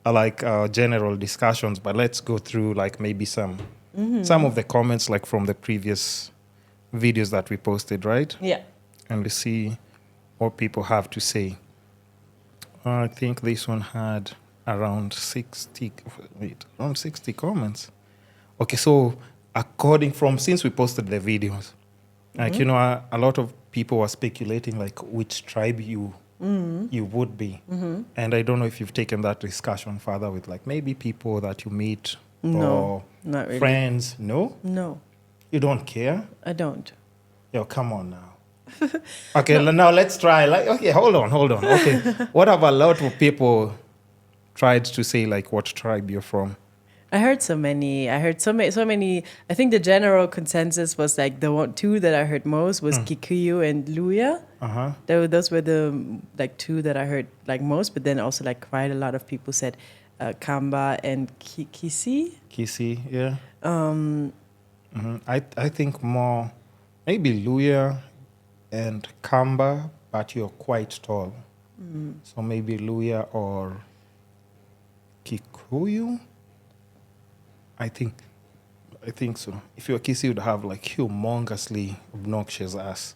like general discussions, but let's go through like maybe some of the comments like from the previous videos that we posted, right? Yeah. And let's see what people have to say. I think this one had around 60 comments. Okay, so since we posted the videos, like, a lot of people were speculating like which tribe you would be. And I don't know if you've taken that discussion further with like maybe people that you meet or not really. friends. No? No, You don't care? I don't. Yo, come on now. Okay, now let's try. Like, okay, hold on. Okay, what have a lot of people tried to say like what tribe you're from? I heard so many. I think the general consensus was like two that I heard most was Kikuyu and Luya. Those were the like two that I heard like most. But then also like quite a lot of people said Kamba and Kisi. Kisi, yeah. I think more maybe Luya and Kamba, but you're quite tall. So maybe Luya or Kikuyu. I think so. If you're Kisi, you'd have like humongously obnoxious ass.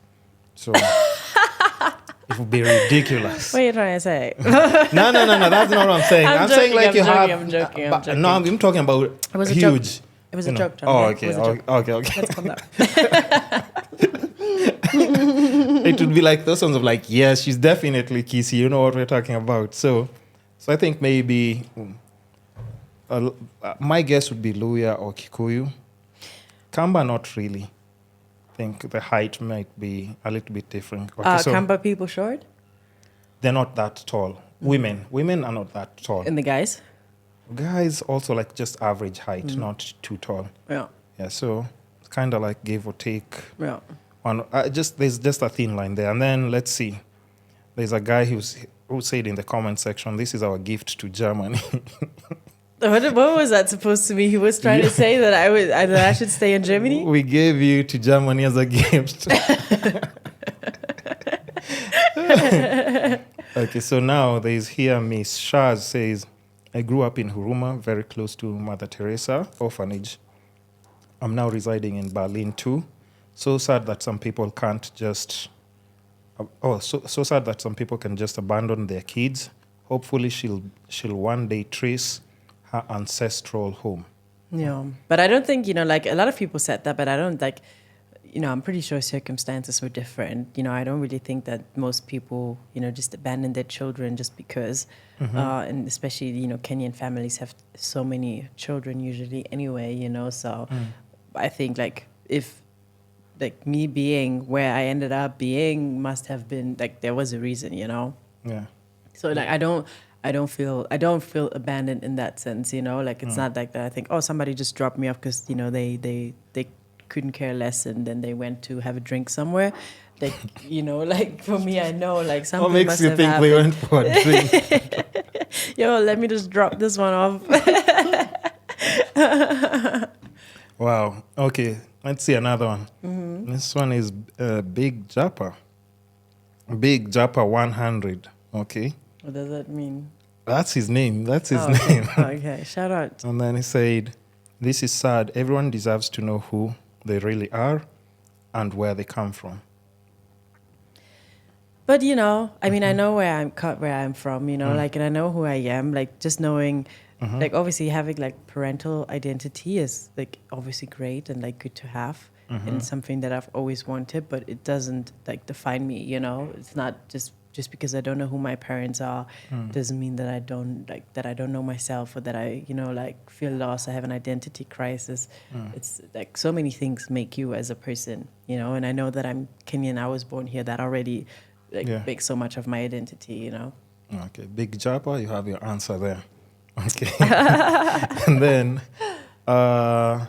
So it would be ridiculous. What are you trying to say? No. That's not what I'm saying. I'm saying like I'm joking. No, I'm talking about It was huge. It was a joke, John. Oh, Yeah, okay. it was a joke. Okay. Let's calm down. It would be like those ones of like, yes, she's definitely Kisi. You know what we're talking about. So I think maybe my guess would be Luya or Kikuyu. Kamba, not really. I think the height might be a little bit different. Okay, so Kamba people short? they're not that tall. Women are not that tall. And the guys? Guys also like just average height, not too tall. Yeah. Yeah, so it's kind of like give or take. Yeah. There's just a thin line there. And then let's see. There's a guy who said in the comment section, this is our gift to Germany. What was that supposed to mean? He was trying to say that I should stay in Germany? We gave you to Germany as a gift. Okay, so now there's here Miss Shaz says, I grew up in Huruma, very close to Mother Teresa orphanage. I'm now residing in Berlin too. So sad that some people can't just... so sad that some people can just abandon their kids. Hopefully she'll one day trace her ancestral home. Yeah. But I don't think, like a lot of people said that, but I don't like, I'm pretty sure circumstances were different. I don't really think that most people, just abandon their children just because. And especially, Kenyan families have so many children usually anyway, so I think like if like me being where I ended up being must have been like there was a reason, Yeah. So like I don't feel abandoned in that sense, like it's not like that. I think somebody just dropped me off because they couldn't care less and then they went to have a drink somewhere. Like like for me, I know like something. What makes must you have think happened. we went for a drink? Yo, let me just drop this one off. Wow. Okay. Let's see another one. This one is Big Japa. Big Japa 100. Okay. What does that mean? That's his name. That's his Okay. name. Okay, shout out. And then he said, this is sad. Everyone deserves to know who they really are and where they come from. But I mean, I know where I'm from, like, and I know who I am. Like, just knowing, like, obviously having like parental identity is like obviously great and like good to have, and something that I've always wanted. But it doesn't like define me, It's not just because I don't know who my parents are, doesn't mean that I don't know myself or that I, like feel lost. I have an identity crisis. It's like so many things make you as a person, And I know that I'm Kenyan. I was born here. That already. Makes so much of my identity, Okay, Big Japa, you have your answer there. Okay. And then, the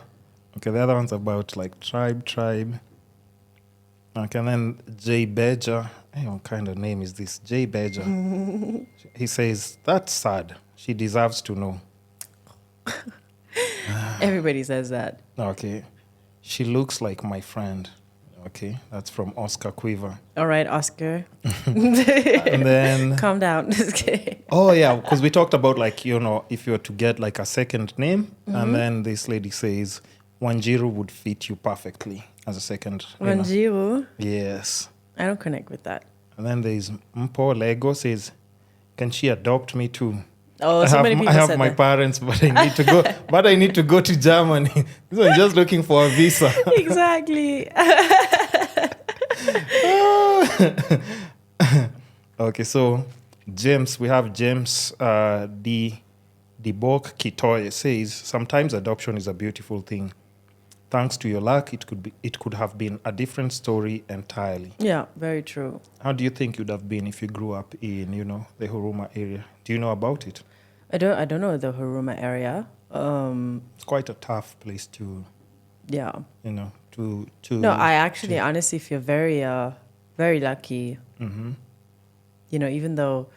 other one's about like tribe. Okay, and then Jay Beja, what kind of name is this? Jay Beja. He says, that's sad. She deserves to know. Everybody says that. Okay. She looks like my friend. Okay, that's from Oscar Quiver. All right, Oscar. And then, Calm down. Just kidding. oh yeah, because we talked about like, you know, if you were to get like a second name, and then this lady says Wanjiru would fit you perfectly as a second. You know. Wanjiru. Yes. I don't connect with that. And then there's Mpo Lego says, can she adopt me too? Oh, so many people I have said my that. parents, but I need to go. But I need to go to Germany. So I'm just looking for a visa. Exactly. Okay, so James, we have James Dibok Kitoye says, sometimes adoption is a beautiful thing. Thanks to your luck, it could have been a different story entirely. Yeah, very true. How do you think you'd have been if you grew up in, you know, the Huruma area? Do you know about it? I don't know the Huruma area. It's quite a tough place to, Yeah. you know, to. No, I actually honestly feel very very lucky. Mm-hmm. You know, even though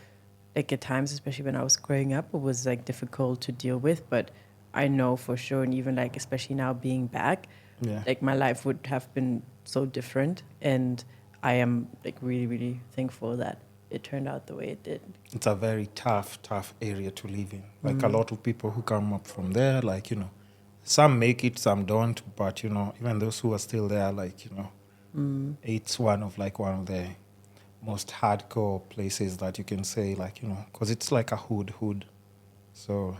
like at times, especially when I was growing up, it was like difficult to deal with, but I know for sure, and even like especially now being back, Yeah. like my life would have been so different, and I am like really, really thankful that it turned out the way it did. It's a very tough area to live in. Like a lot of people who come up from there, like, you know, some make it, some don't, but, you know, even those who are still there, like, you know, it's one of the most hardcore places that you can say, like, you know, because it's like a hood. So,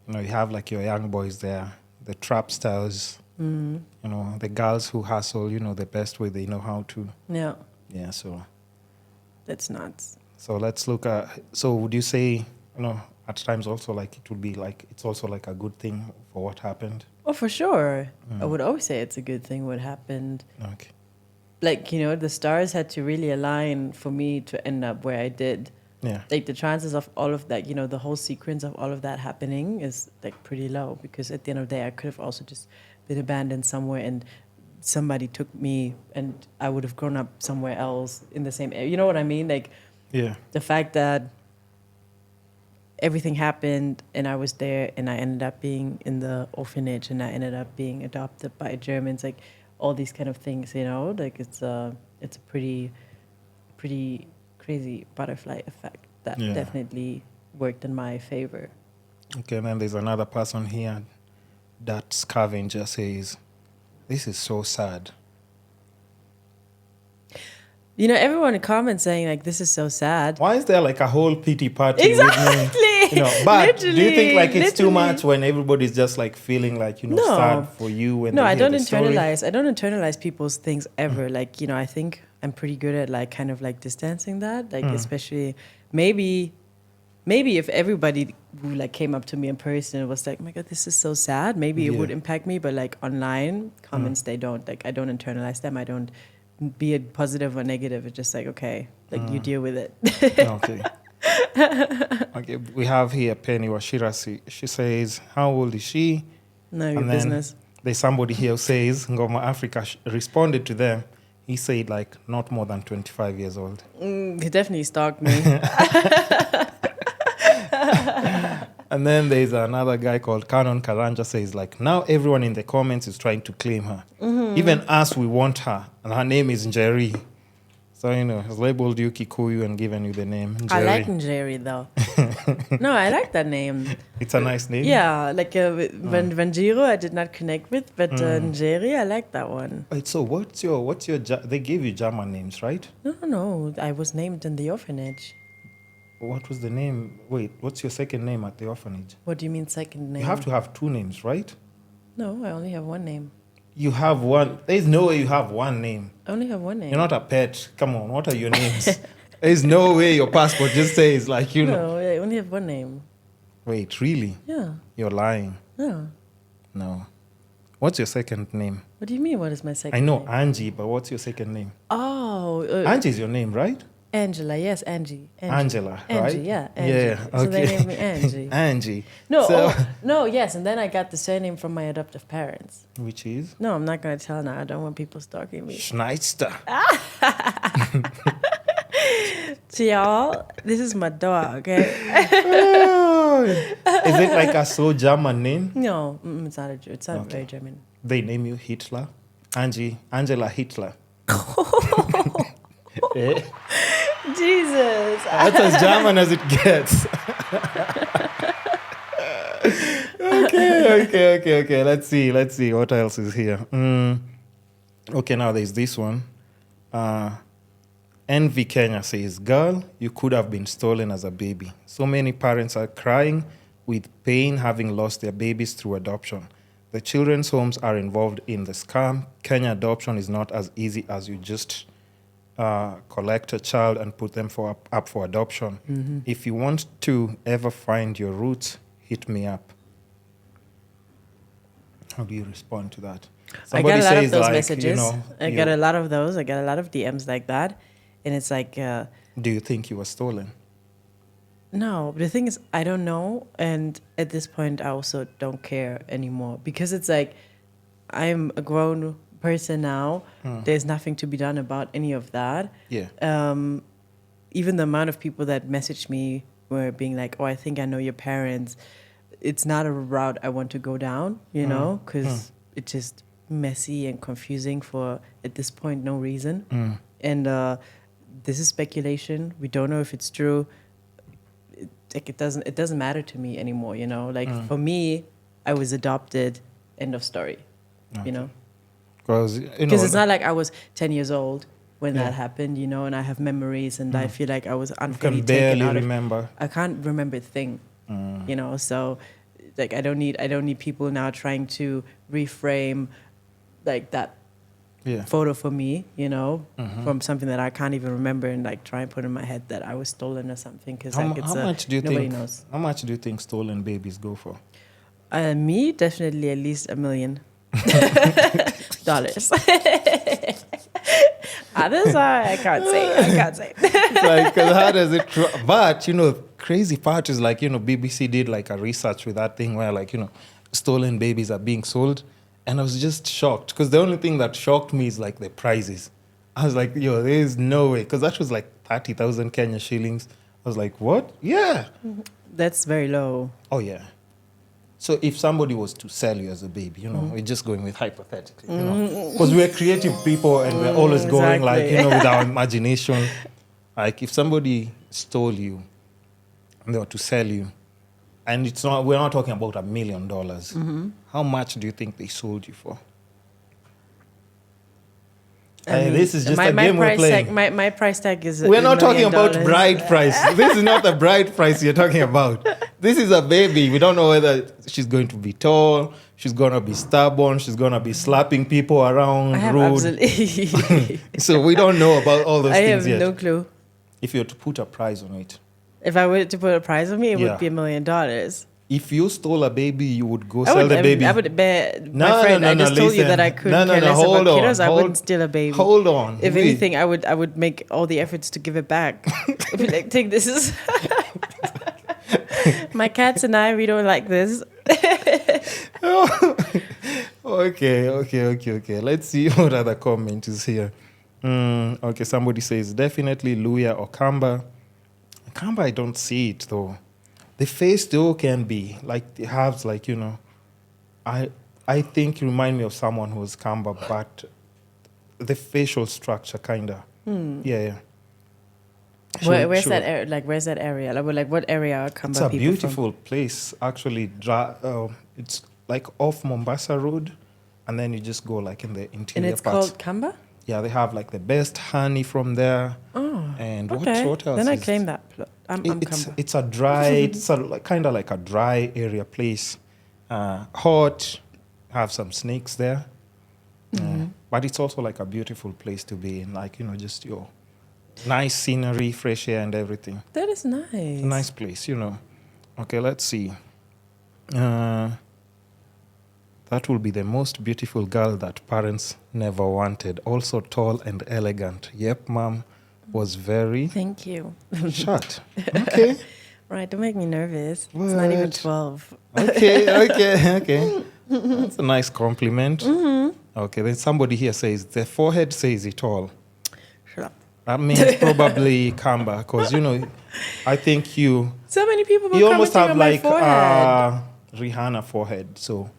you know, you have like your young boys there, the trap stars, you know, the girls who hustle, you know, the best way they know how to. Yeah, Yeah, so that's nuts. So let's look at, so would you say, you know, at times also like it would be like, it's also like a good thing for what happened? Oh, for sure. I would always say it's a good thing what happened. Okay. Like, you know, the stars had to really align for me to end up where I did. Yeah. Like the chances of all of that, you know, the whole sequence of all of that happening is like pretty low, because at the end of the day, I could have also just been abandoned somewhere and somebody took me and I would have grown up somewhere else in the same area. You know what I mean? Like, Yeah. the fact that everything happened and I was there and I ended up being in the orphanage and I ended up being adopted by Germans, like all these kind of things, you know, like it's a pretty crazy butterfly effect that Yeah. definitely worked in my favor. Okay, and then there's another person here, that scavenger says, this is so sad. You know, everyone in comments saying like, this is so sad. Why is there like a whole pity party Exactly. with me? You know, but do you think like it's too Literally. much when everybody's just like feeling like, you know, No. sad for you when No, they I hear don't the story? internalize. I don't internalize people's things ever. Like, you know, I think I'm pretty good at like kind of like distancing that. Like, especially maybe if everybody who like came up to me in person and was like, oh my God, this is so sad, maybe it Yeah. would impact me. But like online comments, they don't. Like, I don't internalize them. I don't be it positive or negative. It's just like, okay, like you deal with it. Okay. Okay, we have here Penny Washira. She says, how old is she? No, your And then business. There's somebody here who says, Ngoma Africa responded to them. He said like not more than 25 years old. He definitely stalked me. And then there's another guy called Canon Karanja says like, now everyone in the comments is trying to claim her. Even us, we want her. And her name is Njeri. So, you know, has labeled you Kikuyu and given you the name Njeri. I like Njeri though. No, I like that name. It's a nice name. Yeah, like Vanjiro, I did not connect with, but Njeri, I like that one. Wait, so what's your they gave you German names, right? No, I was named in the orphanage. What was the name? Wait, what's your second name at the orphanage? What do you mean second name? You have to have two names, right? No, I only have one name. You have one. There's no way you have one name. I only have one name. You're not a pet. Come on, what are your names? There's no way your passport just says like, you know. No, I only have one name. Wait, really? Yeah. You're lying. No. No. What's your second name? What do you mean, what is my second I know name? Angie, but what's your second name? Oh. Angie is your name, right? Angela, yes, Angie. Angela, right? Angie, yeah, Angie. Yeah, okay. So they named me Angie. Angie. No, So- no, yes, and then I got the surname from my adoptive parents. Which is? No, I'm not going to tell now. I don't want people stalking me. Schneister. So y'all, this is Madoa, okay? Is it like a slow German name? No, it's not. It's not Okay. very German. They name you Hitler. Angela Hitler. Eh? Jesus. That's as German as it gets. Okay. Let's see. What else is here? Okay, now there's this one. Envy Kenya says, girl, you could have been stolen as a baby. So many parents are crying with pain having lost their babies through adoption. The children's homes are involved in the scam. Kenya adoption is not as easy as you just collect a child and put them up for adoption. Mm-hmm. If you want to ever find your roots, hit me up. How do you respond to that? Somebody I get a lot of those messages. I get a lot of those. I get a lot of DMs like that. And it's like... do you think you were stolen? No. But the thing is, I don't know. And at this point, I also don't care anymore. Because it's like, I'm a grown person now. There's nothing to be done about any of that. Yeah. Even the amount of people that messaged me were being like, oh, I think I know your parents. It's not a route I want to go down, you know, because it's just messy and confusing for, at this point, no reason. And this is speculation. We don't know if it's true. It doesn't matter to me anymore, you know. Like for me, I was adopted. End of story. Okay. You know. Because it's not like I was 10 years old when that happened, you know, and I have memories, and I feel like I was unfairly taken out of. Remember. I can't remember a thing, you know. So, like, I don't need people now trying to reframe, like that photo for me, you know, from something that I can't even remember, and like try and put in my head that I was stolen or something. Because like nobody knows. How much do you think stolen babies go for? Me, definitely at least $1 million. Others I can't say. Like, how does it? But you know, crazy part is like, you know, BBC did like a research with that thing where like, you know, stolen babies are being sold, and I was just shocked because the only thing that shocked me is like the prices. I was like, yo, there is no way, because that was like 30,000 Kenya shillings. I was like, what? Yeah, that's very low. Oh yeah. So if somebody was to sell you as a baby, you know, we're just going with hypothetically, you know, because we're creative people and we're always going like, you know, with our imagination. Like if somebody stole you and they were to sell you, and we're not talking about $1 million. How much do you think they sold you for? I mean, this is just a game we're playing. My price tag is We're not talking about bride price. This is not the bride price you're talking about. This is a baby. We don't know whether she's going to be tall, she's going to be stubborn, she's going to be slapping people around, rude. Absolutely. So we don't know about all those things yet. I have no clue. If you were to put a price on it. If I were to put a price on me, it would be $1 million. If you stole a baby, you would go sell the baby. I would bet. I just told you that I couldn't care less about kiddos. I wouldn't steal a baby. Hold on. If anything, I would make all the efforts to give it back. I'd be like, take this. Is my cats and I, we don't like this. Okay. Let's see what other comment is here. Okay, somebody says, definitely Luya or Kamba. Kamba, I don't see it though. The face though can be like the halves, like, you know, I think you remind me of someone who's Kamba, but the facial structure kinda. Yeah. Where's that area? Like, where's that area? Like, what area are Kamba? It's a beautiful place, actually. It's like off Mombasa Road, and then you just go like in the interior. And it's parts. called Kamba? Yeah, they have like the best honey from there. Oh, and okay. what else? Then I claim that. It's a dry, it's kind of like a dry area place. Hot, have some snakes there. But it's also like a beautiful place to be in, like, you know, just your nice scenery, fresh air and everything. That is nice. It's a nice place, you know. Okay, let's see. That will be the most beautiful girl that parents never wanted. Also tall and elegant. Yep, Mom was very... Thank you. Shut. Okay. Right, don't make me nervous. What? It's not even 12. Okay. That's a nice compliment. Okay, then somebody here says, the forehead says it all. Shut up. That means probably Kamba, because, you know, I think you... So many people you almost have on like my forehead. Rihanna forehead, so...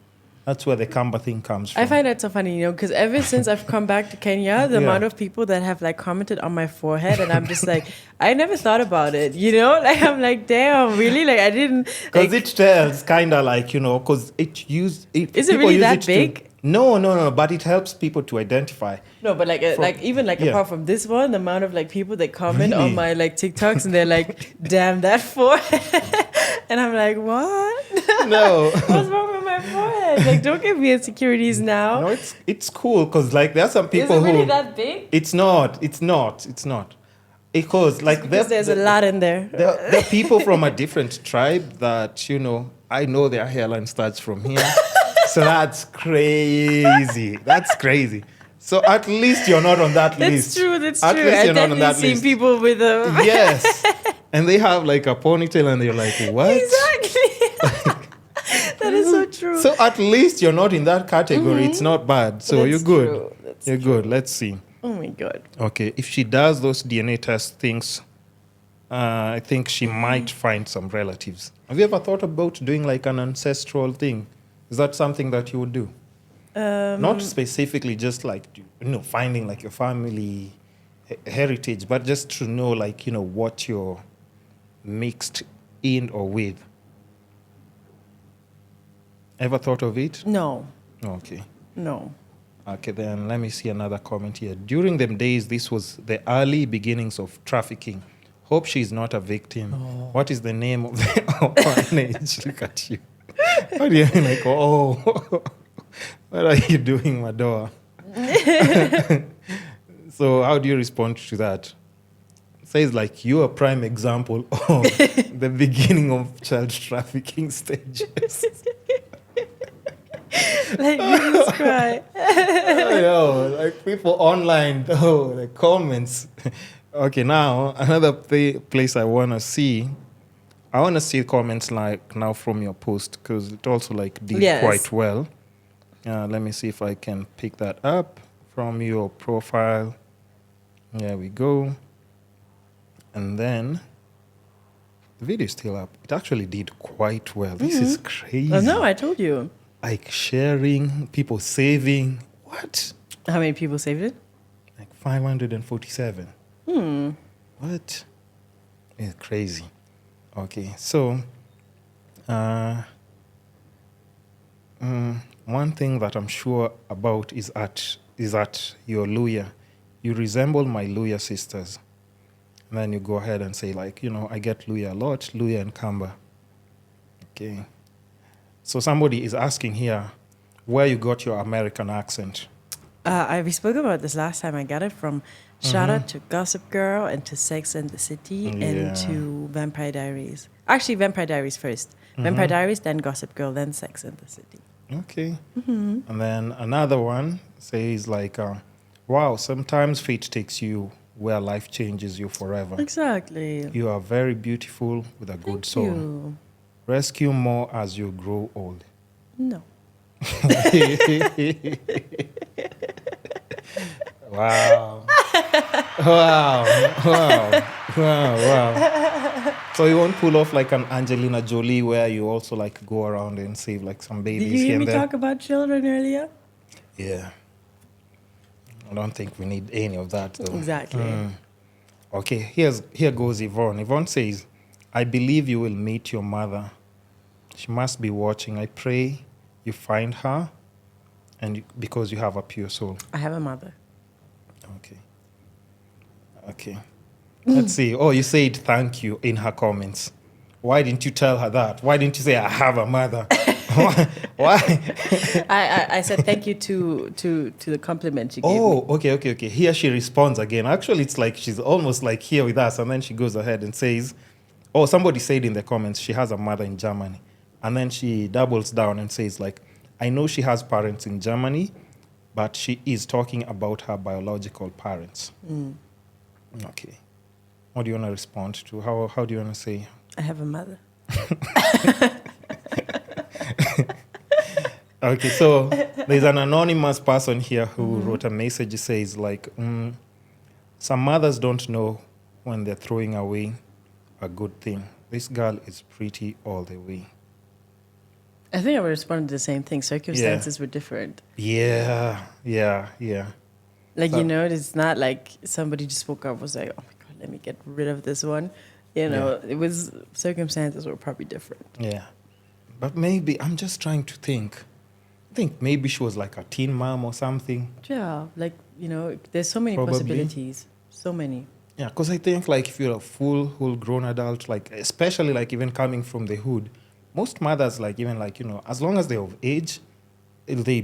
That's where the Kamba thing comes from. I find that so funny, because ever since I've come back to Kenya, the amount of people that have like commented on my forehead, and I'm just like, I never thought about it, Like I'm like, damn, really? Like I didn't. Because it tells kind of like, because Is it really that big? No, but it helps people to identify. No, but apart from this one, the amount of like people that comment on my like TikToks and they're like, damn, that forehead. And I'm like, what? No. What's wrong with my forehead? Like, don't give me insecurities now. No, it's cool because like there are some people Is it really that big? It's not. Because there's a lot in there. There are people from a different tribe that, I know their hairline starts from here. So that's crazy. So at least you're not on that list. That's at true. Least I've you're not on that seen list. people with a... Yes. And they have like a ponytail and they're like, what? Exactly. That is so true. So at least you're not in that category. It's not bad. So you're good. You're good. Let's see. Oh my God. Okay. If she does those DNA test things, I think she might find some relatives. Have you ever thought about doing like an ancestral thing? Is that something that you would do? Not specifically just like, finding like your family heritage, but just to know like, what you're mixed in or with. Ever thought of it? No. Okay. No. Okay, then let me see another comment here. During them days, this was the early beginnings of trafficking. Hope she's not a victim. Oh. What is the name of the orphanage? Look at you. What do you mean? Like, what are you doing, Madoa? So how do you respond to that? It says like you're a prime example of the beginning of child trafficking stages. Like, you just cry. I know, like people online, though, the comments. Okay, now another place I want to see. I want to see comments like now from your post because it also like did quite well. Let me see if I can pick that up from your profile. There we go. And then the video is still up. It actually did quite well. This is crazy. Oh, no, I told you. Like sharing, people saving. What? How many people saved it? Like 547. What? It's crazy. Okay, so one thing that I'm sure about is at your Luya. You resemble my Luya sisters. And then you go ahead and say like, I get Luya a lot, Luya and Kamba. Okay. So somebody is asking here where you got your American accent. We spoke about this last time. I got it from shout out to Gossip Girl and to Sex and the City and to Vampire Diaries. Actually, Vampire Diaries first. Vampire Diaries, then Gossip Girl, then Sex and the City. Okay. And then another one says like, wow, sometimes fate takes you where life changes you forever. Exactly. You are very beautiful with a good soul. You. Rescue more as you grow old. No. Wow. So you won't pull off like an Angelina Jolie where you also like go around and save like some babies. Did you hear me talk about children earlier? Yeah. I don't think we need any of that though. Exactly. Okay, here goes Yvonne. Yvonne says, I believe you will meet your mother. She must be watching. I pray you find her and because you have a pure soul. I have a mother. Okay. Let's see. Oh, you said thank you in her comments. Why didn't you tell her that? Why didn't you say I have a mother? Why? I said thank you to the compliment you gave me. Oh, okay. Here she responds again. Actually, it's like she's almost like here with us, and then she goes ahead and says, oh, somebody said in the comments she has a mother in Germany. And then she doubles down and says, like, I know she has parents in Germany, but she is talking about her biological parents. Okay. What do you want to respond to? How do you want to say? I have a mother. Okay, so there's an anonymous person here who wrote a message. It says, like, some mothers don't know when they're throwing away a good thing. This girl is pretty all the way. I think I would respond to the same thing. Circumstances were different. Yeah. Like, it's not like somebody just woke up and was like, oh my God, let me get rid of this one. It was, circumstances were probably different. Yeah. But maybe, I'm just trying to think. I think maybe she was like a teen mom or something. Yeah, like, there's so many Probably. possibilities. So many. Yeah, because I think like if you're a full grown adult, like especially like even coming from the hood, most mothers like even like, as long as they're of age, they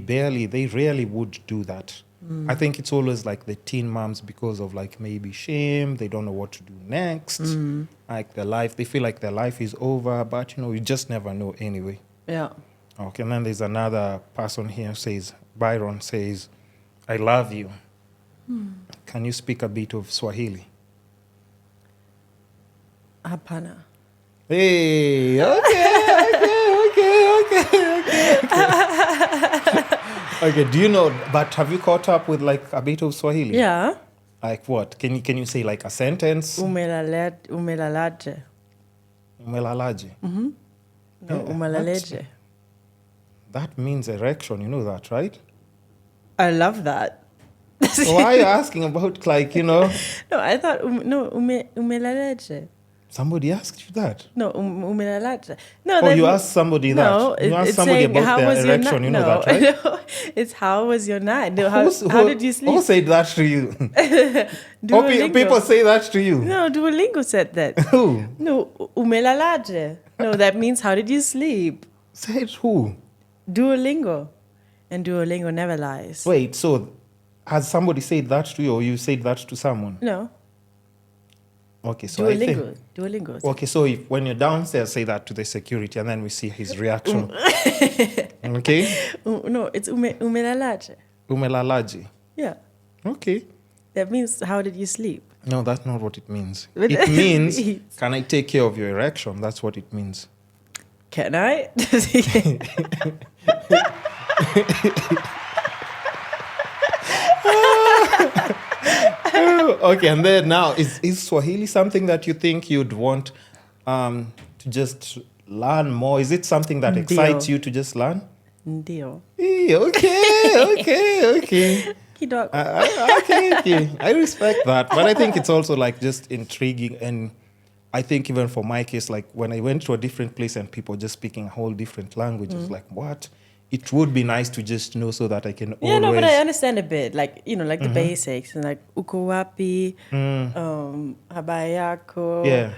rarely would do that. I think it's always like the teen moms because of like maybe shame, they don't know what to do next. Like they feel like their life is over, but you just never know anyway. Yeah. Okay, and then there's another person here Byron says, I love you. Can you speak a bit of Swahili? Hapana. Hey, okay. Okay, do you know, but have you caught up with like a bit of Swahili? Yeah. Like what? Can you say like a sentence? Umelalaje. Umelalaje. No, umelalaje. That means erection, you know that, right? I love that. So why are you asking about like, No, I thought, umelalaje. Somebody asked you that? No, umelalaje. No, oh, you asked somebody that? You asked somebody about their erection, you know that, right? No, it's how was your night? No, how did you sleep? Who said that to you? People say that to you? No, Duolingo said that. Who? No, umelalaje. No, that means how did you sleep? Said who? Duolingo. And Duolingo never lies. Wait, so has somebody said that to you or you said that to someone? No. Okay, so Duolingo. Okay, so when you're downstairs, say that to the security, and then we see his reaction. Okay. No, it's umelalaje. Umelalaje. Yeah. Okay. That means how did you sleep? No, that's not what it means. It means can I take care of your erection? That's what it means. Can I? Okay, and then now, is Swahili something that you think you'd want to just learn more? Is it something that excites you to just learn? Ndio. Okay. Kidogo. Okay. I respect that. But I think it's also like just intriguing. And I think even for my case, like when I went to a different place and people just speaking a whole different language, it's like, what? It would be nice to just know so that I can always... Yeah, no, but I understand a bit. Like, like the basics. And like, uko wapi, habayako. Yeah.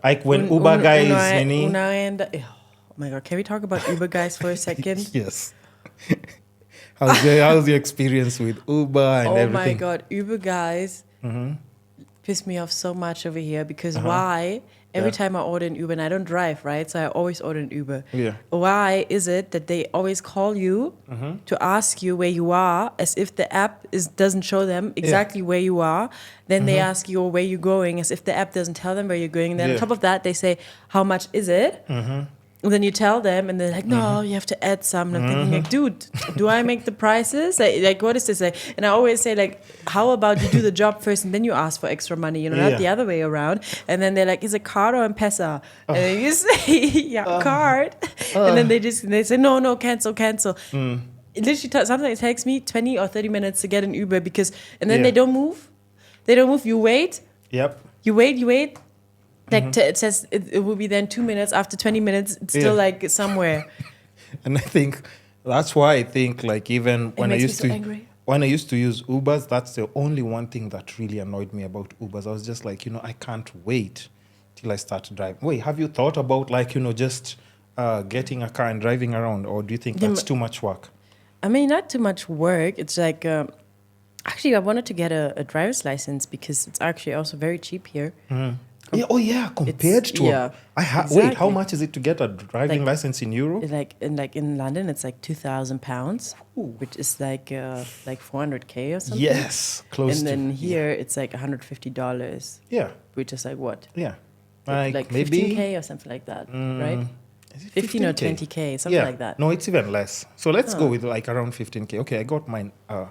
Like when Uber guys... Unaenda. Oh my God, can we talk about Uber guys for a second? Yes. How's your experience with Uber and everything? Oh my God, Uber guys piss me off so much over here because why... Every time I order an Uber, and I don't drive, right? So I always order an Uber. Yeah. Why is it that they always call you to ask you where you are, as if the app doesn't show them exactly where you are? Then they ask you where you're going, as if the app doesn't tell them where you're going. And then on top of that, they say, how much is it? And then you tell them, and they're like, no, you have to add some. And I'm thinking, like, dude, do I make the prices? Like, what is this? Like, and I always say, like, how about you do the job first, and then you ask for extra money, not the other way around. And then they're like, is it card or M-Pesa? And then you say, card. And then they say, no, cancel. It literally, sometimes it takes me 20 or 30 minutes to get an Uber and then they don't move. You wait. Yep. You wait. Like it says it will be then 2 minutes. After 20 minutes, it's still like somewhere. And I think that's why I think like even when I used to use Ubers, that's the only one thing that really annoyed me about Ubers. I was just like, I can't wait till I start driving. Wait, have you thought about like, just getting a car and driving around, or do you think that's too much work? I mean, not too much work. It's like actually I wanted to get a driver's license because it's actually also very cheap here. Compared to exactly. Wait, how much is it to get a driving license in Euro? In London, it's like £2,000, which is like $400K or something. Yes, close. And then here it's like $150. Yeah, which is like what? Yeah, like maybe 15K or something like that, right? Is it 15 or 20K, something like that. No, it's even less. So let's go with like around 15K. Okay, I got mine a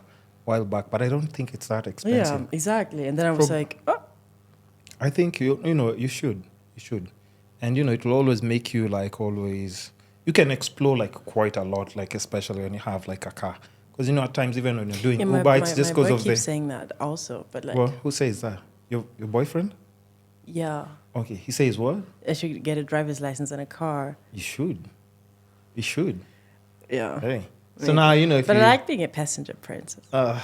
while back, but I don't think it's that expensive. Yeah, exactly. And then I was like, oh. I think you should, and it will always make you like always you can explore like quite a lot, like especially when you have like a car. Because at times even when you're doing Uber, it's just because of keeps saying that also, but like. Well, who says that? Your boyfriend? Yeah. Okay, he says what? I should get a driver's license and a car. You should. You should. Yeah. Hey. So now if but I like being a passenger princess. And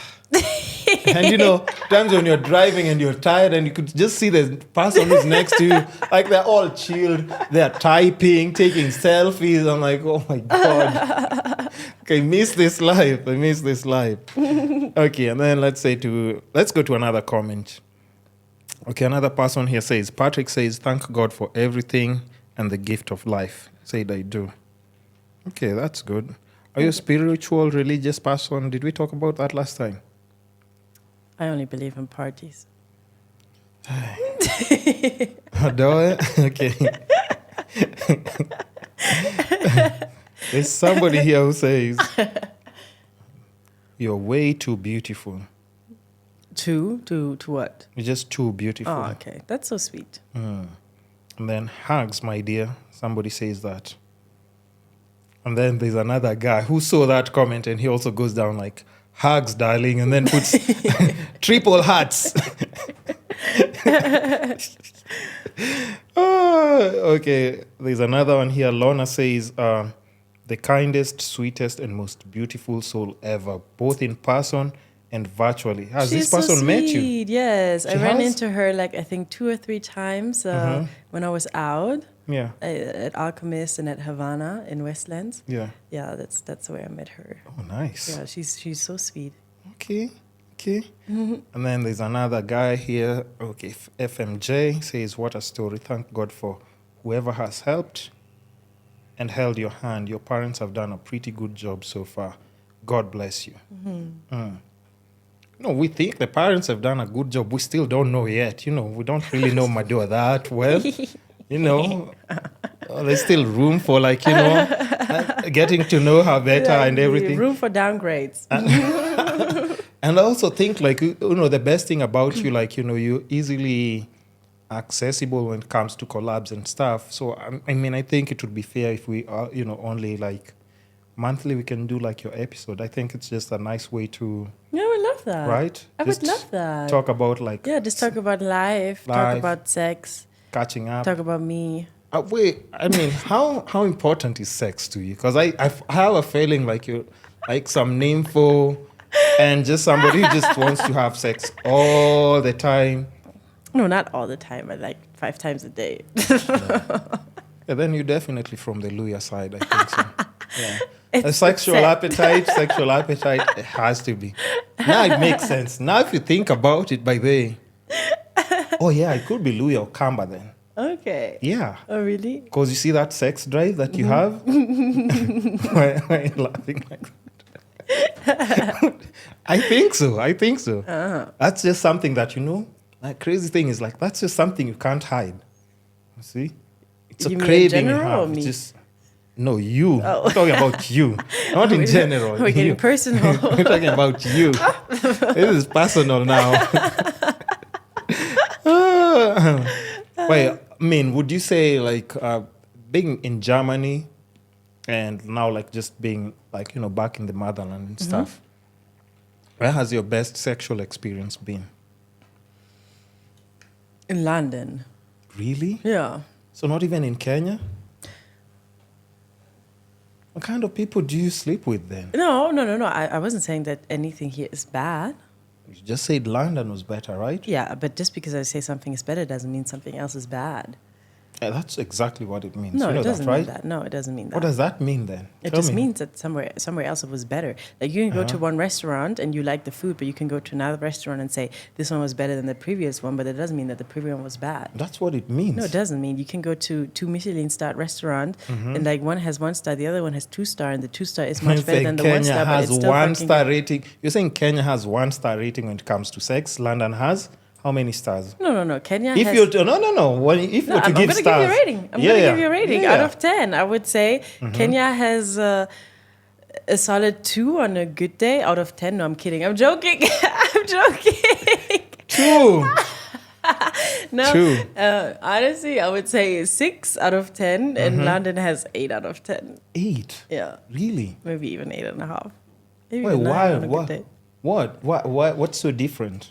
times when you're driving and you're tired and you could just see the person who's next to you, like they're all chilled, they're typing, taking selfies. I'm like, oh my God. Okay, I miss this life. Okay, and then let's go to another comment. Okay, another person here says, Patrick says, thank God for everything and the gift of life. Said I do. Okay, that's good. Are you a spiritual, religious person? Did we talk about that last time? I only believe in parties. Madoa? Okay. There's somebody here who says, you're way too beautiful. To what? You're just too beautiful. Oh, okay. That's so sweet. And then hugs, my dear. Somebody says that. And then there's another guy who saw that comment and he also goes down like, hugs, darling, and then puts triple hearts. Okay, there's another one here. Lorna says, the kindest, sweetest, and most beautiful soul ever, both in person and virtually. Has She's this person so met you? Yes, I ran has? into her like I think 2 or 3 times when I was out. Yeah. At Alchemist and at Havana in Westlands. Yeah. Yeah, that's where I met her. Oh, nice. Yeah, she's so sweet. Okay. And then there's another guy here. Okay, FMJ says, what a story. Thank God for whoever has helped and held your hand. Your parents have done a pretty good job so far. God bless you. We think the parents have done a good job. We still don't know yet. We don't really know Madoa that well. There's still room for getting to know her better and everything. Room for downgrades. And I also think the best thing about you, you're easily accessible when it comes to collabs and stuff. So, I think it would be fair if we are, only monthly we can do your episode. I think it's just a nice way to... Yeah, I would love that. Right? I would love that. Talk about just talk about life, talk about sex. Catching up. Talk about me. Wait, how important is sex to you? Because I have a feeling like you're like some nympho and just somebody who just wants to have sex all the time. No, not all the time, but 5 times a day. Yeah, then you're definitely from the Luya side, I think so. Yeah. Sexual appetite, it has to be. Now it makes sense. Now if you think about it by the way, oh yeah, it could be Luya or Kamba then. Okay. Yeah. Oh really? Because you see that sex drive that you have? Why are you laughing like that? I think so. Uh-huh. That's just something that crazy thing is that's just something you can't hide. You see? It's a craving you have. Me? No, you. Oh. I'm talking about you. Not in general. We're getting personal. We're talking about you. This is personal now. Wait, would you say being in Germany and now just being back in the motherland and stuff, where has your best sexual experience been? In London. Really? Yeah. So not even in Kenya? What kind of people do you sleep with then? No. I wasn't saying that anything here is bad. You just said London was better, right? Yeah, but just because I say something is better doesn't mean something else is bad. Yeah, that's exactly what it means. No, it doesn't mean that. No, it doesn't mean that. What does that mean then? It just means that somewhere else it was better. You can go to one restaurant and you like the food, but you can go to another restaurant and say this one was better than the previous one, but it doesn't mean that the previous one was bad. That's what it means. No, it doesn't mean. You can go to 2 Michelin-starred restaurant and one has 1 star, the other one has 2 star, and the 2 star is much better than the 1 star. Kenya has 1 star rating. You're saying Kenya has 1 star rating when it comes to sex. London has how many stars? No. Kenya if has... If you were to give stars... I'm going to give you a rating. Out of 10, I would say Kenya has a solid 2 on a good day. Out of 10, no, I'm kidding. I'm joking. 2. No, True. honestly, I would say 6 out of 10, and London has 8 out of 10. 8? Yeah, Really? maybe even 8.5. Maybe Wait, even 9 why? on a good day. What's so different?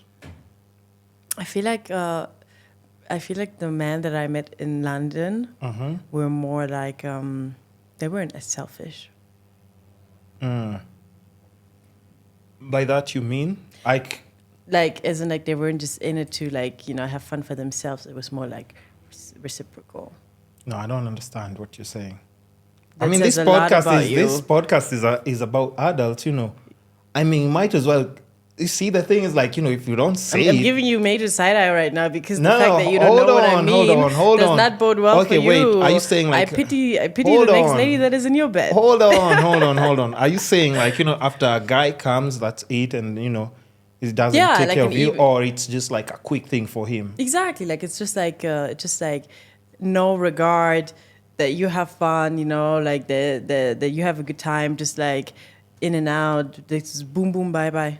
I feel like the men that I met in London were more like they weren't as selfish. By that you mean Like, as in, like, they weren't just in it to, like, have fun for themselves. It was more like reciprocal. No, I don't understand what you're saying. That I mean, says this a lot podcast about is you. is about adults. I mean, might as well. You see, the thing is, like, if you don't say I'm it, giving you major side eye right now because No, the fact that you don't hold know what I on, mean hold does on. not bode well Okay, for wait, you. are you saying, like, I pity the hold next on. lady that is in your bed. hold on. Are you saying, like, after a guy comes, that's it, and he doesn't Yeah, take like care an of you, even- or it's just like a quick thing for him? Exactly, like it's just like no regard that you have fun, like that you have a good time, just like in and out. This is boom boom bye bye.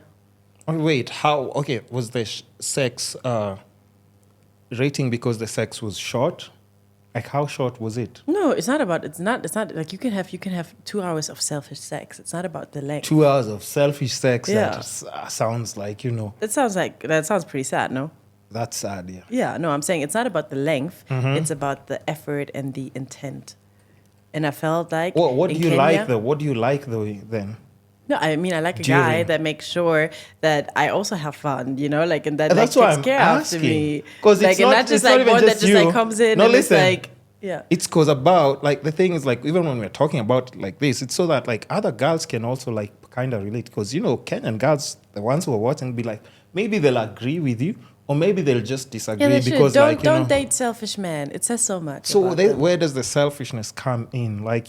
Oh, wait, how? Okay, was the sex rating because the sex was short? Like, how short was it? No, it's not like you can have 2 hours of selfish sex. It's not about the length. 2 hours of selfish sex. Yeah. That sounds like That sounds pretty sad, no? that's sad. Yeah. Yeah, no, I'm saying it's not about the length. It's about the effort and the intent. And I felt like What do in you Kenya, like though? What do you like though then? No, I mean I like a guy During. that makes sure that I also have fun, like, and that And like that's why takes I'm care asking. after me. 'Cause like, it's and not- not just it's not like even one that just just you. like comes in No, and listen. it's like, yeah. It's cause about, like, the thing is, like, even when we're talking about like this, it's so that like other girls can also like kind of relate, because Kenyan girls, the ones who are watching, be like, maybe they'll agree with you, or maybe they'll just disagree, Yeah, they should. because Don't date selfish men. It says so much. So about them. where does the selfishness come in? Like,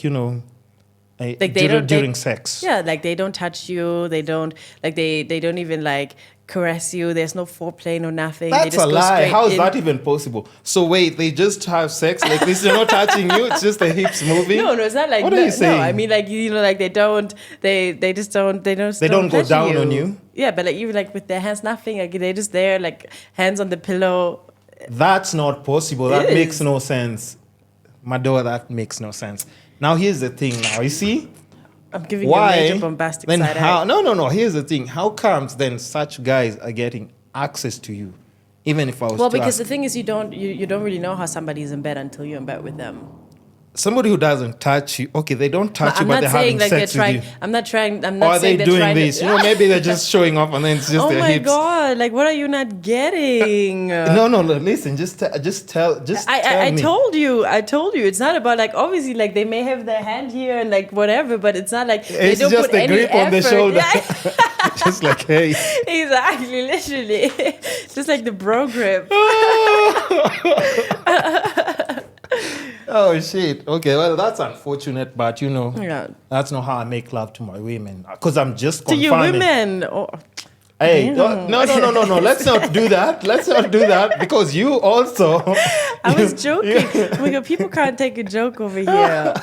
Like they don't during sex. Yeah, like they don't touch you. They don't like they don't even like caress you. There's no foreplay, no nothing. They That's just a go lie. straight How is in. that even possible? So wait, they just have sex like this? They're not touching you. It's just the hips moving. No, it's not like What are you saying? No, I mean like like they don't. They just don't. They don't. They don't go pleasure down on you? Yeah, but like even like with their hands, nothing. Like they're just there, like hands on the pillow. That's not possible. That It makes is. no sense. Madoa, that makes no sense. Now here's the thing. Now you see. I'm giving Why? you a major bombastic Then side how? eye. No. Here's the thing. How comes then such guys are getting access to you, even if I was Well, to because ask the thing is, you don't really know how somebody is in bed until you're in bed with them. somebody who doesn't touch you? Okay, they don't touch you, I'm but not they're saying having like they're sex trying. with you. I'm not Or are they saying they're doing trying this? to. Maybe they're just showing off, and then it's just Oh their my hips. god! Like, what are you not getting? No. Listen, just tell me. I told you. It's not about like obviously like they may have their hand here and like whatever, but it's not like they It's don't just put a any grip on the effort. shoulder. Yeah, Just like, hey. exactly, literally, just like the bro grip. Oh shit. Okay, well that's unfortunate, but Yeah. that's not how I make love to my women. Because I'm just To you confirming. women, oh, Hey, no. Let's not do that. Because you also. I was joking. Oh my God, people can't take a joke over here.